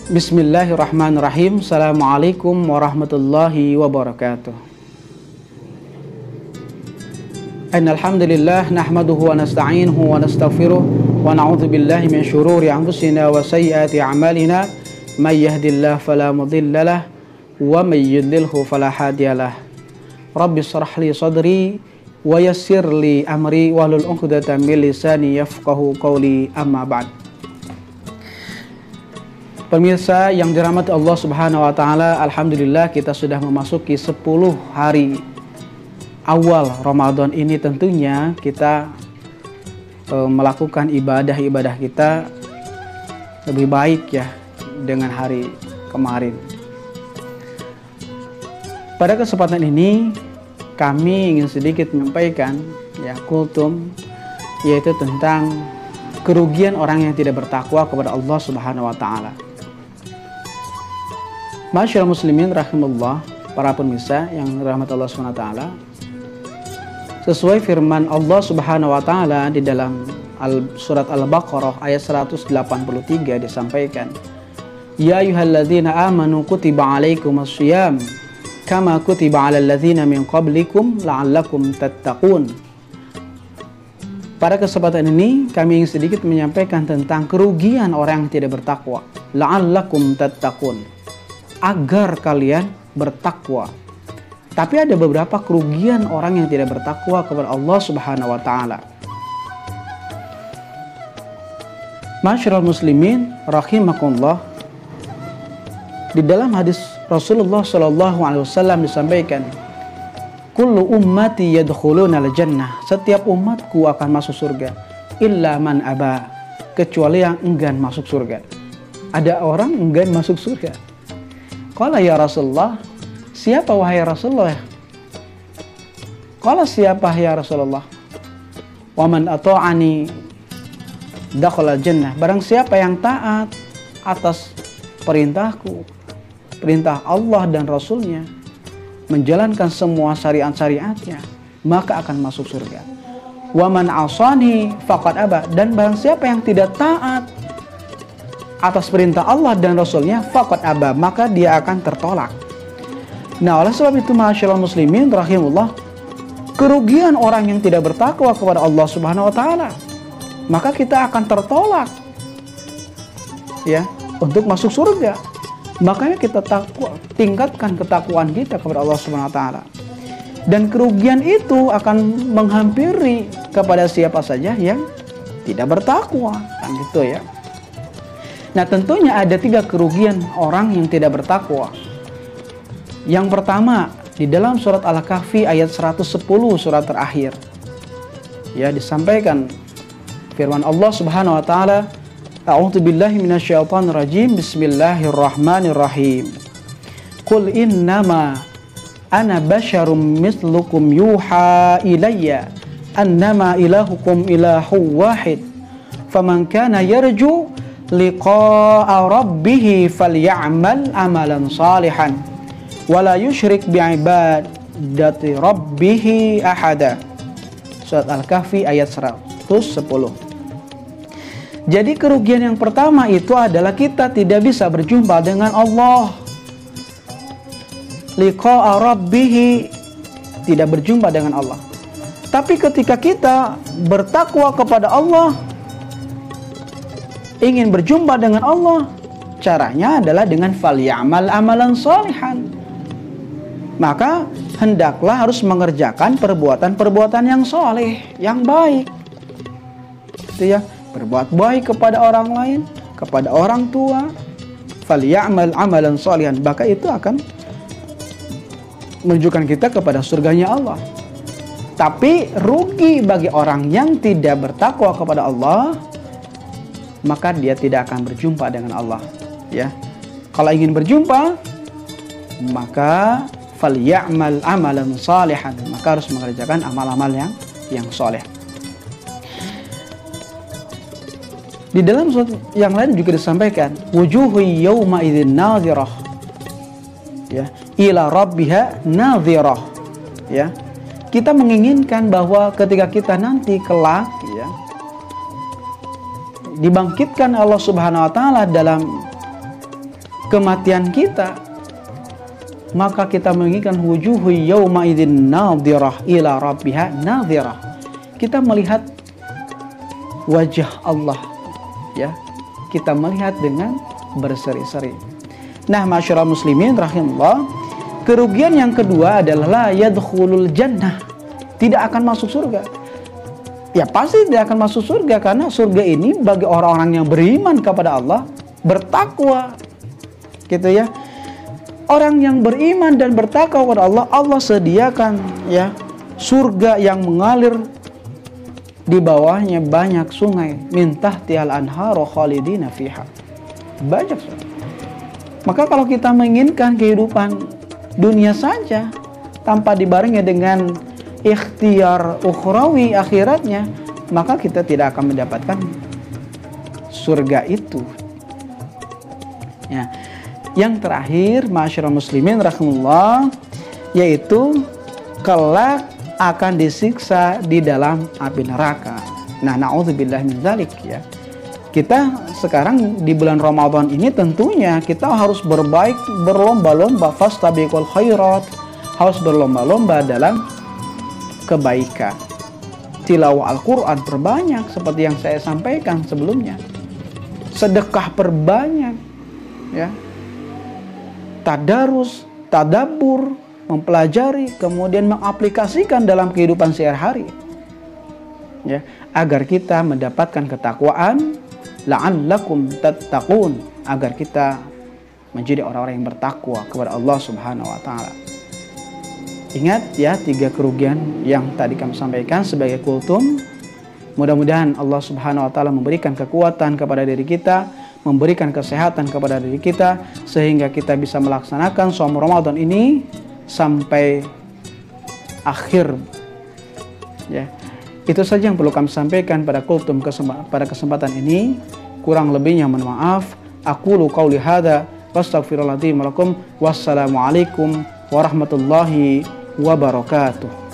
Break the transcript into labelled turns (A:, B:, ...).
A: Bismillahirrahmanirrahim. Assalamualaikum warahmatullahi wabarakatuh. Innal hamdalillah nahmaduhu wa nasta'inuhu wa nastaghfiruh wa na'udzu billahi min shururi anfusina wa sayyiati a'malina may yahdihillahu fala mudhillalah wa may yudlilhu fala hadiyalah. Rabbi shrah li sadri wa yassir li amri wahlul 'uqdatam min lisani yafqahu qawli, amma ba'd. Pemirsa yang dirahmati Allah Subhanahu wa taala, alhamdulillah kita sudah memasuki 10 hari awal Ramadan ini. Tentunya kita melakukan ibadah-ibadah kita lebih baik ya dengan hari kemarin. Pada kesempatan ini kami ingin sedikit menyampaikan ya kultum, yaitu tentang kerugian orang yang tidak bertakwa kepada Allah Subhanahu wa taala. Masyaallah muslimin rahimahullah, para pemirsa yang dirahmati Allah Subhanahu wa taala, sesuai firman Allah Subhanahu wa taala di dalam surat Al-Baqarah ayat 183 disampaikan, ya ayyuhalladzina amanu kutiba alaikumus syiyam kama kutiba alal ladzina min qablikum la'allakum tattaqun. Pada kesempatan ini kami ingin sedikit menyampaikan tentang kerugian orang yang tidak bertakwa, la'allakum tattaqun, agar kalian bertakwa. Tapi ada beberapa kerugian orang yang tidak bertakwa kepada Allah Subhanahu wa taala. Masyaallah muslimin rahimakumullah, di dalam hadis Rasulullah sallallahu alaihi wasallam disampaikan, kullu ummati yadkhuluna al-jannah, setiap umatku akan masuk surga, illa man aba, kecuali yang enggan masuk surga. Ada orang enggan masuk surga. Qala ya Rasulullah, siapa wahai Rasulullah? Qala siapa ya Rasulullah? Wa man ata'ani dakhala jannah, barang siapa yang taat atas perintahku, perintah Allah dan Rasulnya, menjalankan semua syariat-syariatnya, maka akan masuk surga. Wa man asani faqad aba, dan barang siapa yang tidak taat atas perintah Allah dan Rasulnya, faqad aba, maka dia akan tertolak. Nah, oleh sebab itu masyaallah muslimin rahimullah, kerugian orang yang tidak bertakwa kepada Allah Subhanahu wa taala, maka kita akan tertolak ya untuk masuk surga. Makanya kita tingkatkan ketakwaan kita kepada Allah Subhanahu wa taala. Dan kerugian itu akan menghampiri kepada siapa saja yang tidak bertakwa, kan gitu ya. Nah, tentunya ada 3 kerugian orang yang tidak bertakwa. Yang pertama, di dalam surat Al-Kahfi ayat 110, surat terakhir, ya, disampaikan firman Allah Subhanahu wa taala, a'udzu billahi minasyaitonir rajim, bismillahirrahmanirrahim. Qul innama ana basyarum mislukum yuha ilayya annama ilahukum ilahu wahid faman kana yarju liqa'a rabbih falyamal amalan salihan wala yusyrik bi'ibadati rabbih ahada. Surat Al-Kahfi ayat 110. Jadi kerugian yang pertama itu adalah kita tidak bisa berjumpa dengan Allah. Liqa'a rabbih, tidak berjumpa dengan Allah. Tapi ketika kita bertakwa kepada Allah, ingin berjumpa dengan Allah, caranya adalah dengan falyamal amalan salihan. Maka hendaklah harus mengerjakan perbuatan-perbuatan yang soleh, yang baik. Itu ya, berbuat baik kepada orang lain, kepada orang tua. Falyamal amalan salihan, maka itu akan menunjukkan kita kepada surganya Allah. Tapi rugi bagi orang yang tidak bertakwa kepada Allah, maka dia tidak akan berjumpa dengan Allah ya. Kalau ingin berjumpa, maka falyamal amalan salihan, maka harus mengerjakan amal-amal yang soleh. Di dalam surat yang lain juga disampaikan, wujuhu yawma idzin nadhirah ya ila rabbiha nadhirah ya. Kita menginginkan bahwa ketika kita nanti kelak ya dibangkitkan Allah Subhanahu wa taala dalam kematian kita, maka kita menginginkan wujuhu yauma idzin nadhirah ila rabbiha nadhirah. Kita melihat wajah Allah, ya. Kita melihat dengan berseri-seri. Nah, masyarakat muslimin rahimahullah, kerugian yang kedua adalah la yadkhulul jannah, tidak akan masuk surga. Ya pasti tidak akan masuk surga, karena surga ini bagi orang-orang yang beriman kepada Allah, bertakwa, gitu ya. Orang yang beriman dan bertakwa kepada Allah, Allah sediakan ya surga yang mengalir di bawahnya banyak sungai, min tahtihal anharu khalidina fiha. Banyak surga. Maka kalau kita menginginkan kehidupan dunia saja tanpa dibarengi dengan ikhtiar ukhrawi akhiratnya, maka kita tidak akan mendapatkan surga itu. Ya. Yang terakhir, masyarakat muslimin rahimahullah, yaitu kelak akan disiksa di dalam api neraka. Nah, na'udzubillah min dzalik ya. Kita sekarang di bulan Ramadan ini tentunya kita harus berlomba-lomba, fastabiqul khairat, harus berlomba-lomba dalam kebaikan. Tilawah Al-Quran perbanyak seperti yang saya sampaikan sebelumnya. Sedekah perbanyak, ya. Tadarus, tadabbur, mempelajari, kemudian mengaplikasikan dalam kehidupan sehari-hari, ya, agar kita mendapatkan ketakwaan, la'allakum tattaqun, agar kita menjadi orang-orang yang bertakwa kepada Allah Subhanahu wa taala. Ingat ya, 3 kerugian yang tadi kami sampaikan sebagai kultum. Mudah-mudahan Allah Subhanahu wa taala memberikan kekuatan kepada diri kita, memberikan kesehatan kepada diri kita, sehingga kita bisa melaksanakan shaum Ramadan ini sampai akhir. Ya. Itu saja yang perlu kami sampaikan pada kultum pada kesempatan ini. Kurang lebihnya mohon maaf. Aqulu qauli hadza wastaghfirullahaladzim lakum. Wassalamualaikum warahmatullahi wabarakatuh.